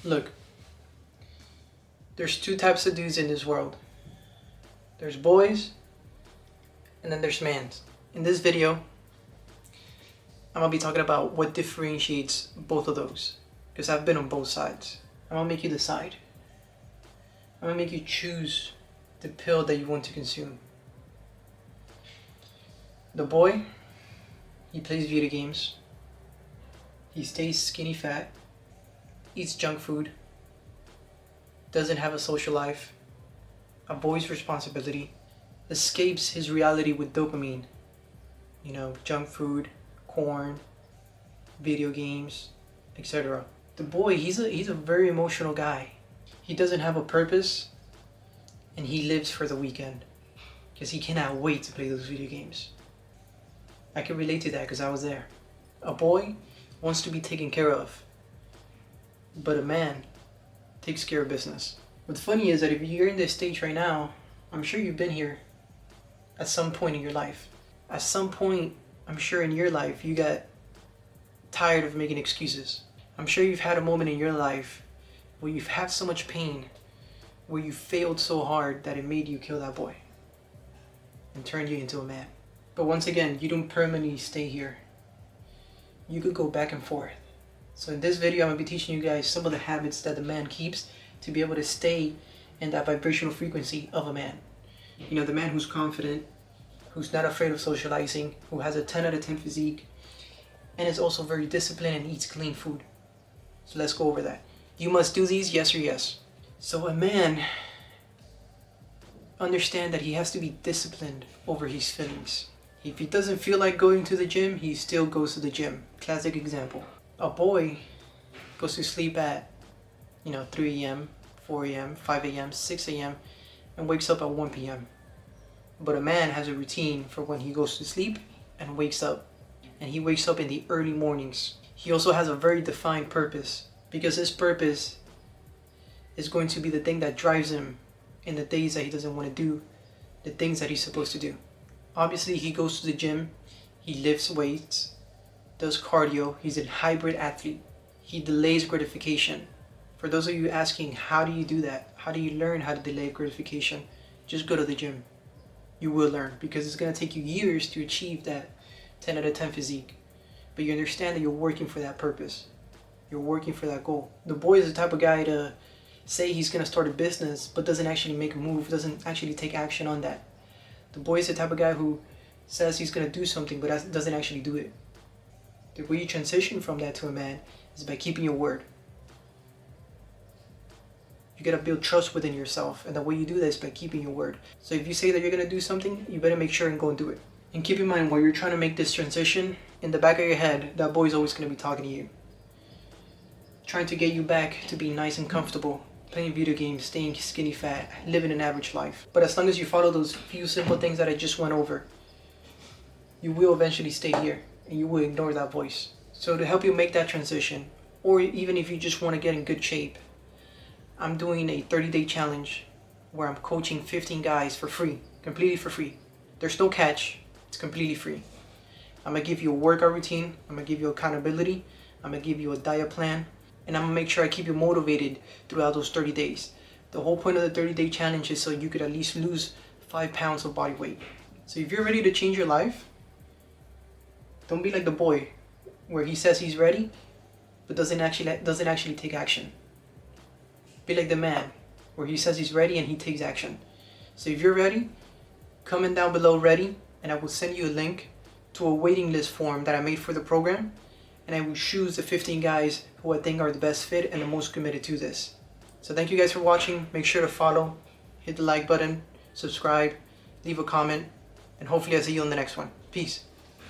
Look, there's two types of dudes in this world. There's boys, and then there's mans. In this video, I'm gonna be talking about what differentiates both of those, because I've been on both sides. I'm gonna make you decide. I'm gonna make you choose the pill that you want to consume. The boy, he plays video games. He stays skinny fat, eats junk food, doesn't have a social life, avoids responsibility, escapes his reality with dopamine. You know, junk food, corn, video games, etc. The boy, he's a very emotional guy. He doesn't have a purpose, and he lives for the weekend because he cannot wait to play those video games. I can relate to that because I was there. A boy wants to be taken care of, but a man takes care of business. What's funny is that if you're in this stage right now, I'm sure you've been here at some point in your life. At some point, I'm sure in your life, you got tired of making excuses. I'm sure you've had a moment in your life where you've had so much pain, where you failed so hard that it made you kill that boy and turned you into a man. But once again, you don't permanently stay here. You could go back and forth. So in this video, I'm going to be teaching you guys some of the habits that the man keeps to be able to stay in that vibrational frequency of a man. You know, the man who's confident, who's not afraid of socializing, who has a 10 out of 10 physique, and is also very disciplined and eats clean food. So let's go over that. You must do these, yes or yes. So a man, understand that he has to be disciplined over his feelings. If he doesn't feel like going to the gym, he still goes to the gym. Classic example. A boy goes to sleep at, 3 a.m., 4 a.m., 5 a.m., 6 a.m., and wakes up at 1 p.m. But a man has a routine for when he goes to sleep and wakes up. And he wakes up in the early mornings. He also has a very defined purpose, because his purpose is going to be the thing that drives him in the days that he doesn't want to do the things that he's supposed to do. Obviously, he goes to the gym, he lifts weights, does cardio, he's a hybrid athlete. He delays gratification. For those of you asking, how do you do that? How do you learn how to delay gratification? Just go to the gym. You will learn, because it's going to take you years to achieve that 10 out of 10 physique. But you understand that you're working for that purpose. You're working for that goal. The boy is the type of guy to say he's going to start a business, but doesn't actually make a move, doesn't actually take action on that. The boy is the type of guy who says he's going to do something, but doesn't actually do it. The way you transition from that to a man is by keeping your word. You got to build trust within yourself, and the way you do that is by keeping your word. So if you say that you're going to do something, you better make sure and go and do it. And keep in mind, while you're trying to make this transition, in the back of your head, that boy's always going to be talking to you, trying to get you back to be nice and comfortable, playing video games, staying skinny fat, living an average life. But as long as you follow those few simple things that I just went over, you will eventually stay here, and you will ignore that voice. So to help you make that transition, or even if you just want to get in good shape, I'm doing a 30-day challenge where I'm coaching 15 guys for free, completely for free. There's no catch, it's completely free. I'm going to give you a workout routine, I'm going to give you accountability, I'm going to give you a diet plan, and I'm going to make sure I keep you motivated throughout those 30 days. The whole point of the 30-day challenge is so you could at least lose 5 pounds of body weight. So if you're ready to change your life, don't be like the boy where he says he's ready, but doesn't actually take action. Be like the man where he says he's ready and he takes action. So if you're ready, comment down below ready, and I will send you a link to a waiting list form that I made for the program, and I will choose the 15 guys who I think are the best fit and the most committed to this. So thank you guys for watching. Make sure to follow, hit the like button, subscribe, leave a comment, and hopefully I'll see you on the next one. Peace.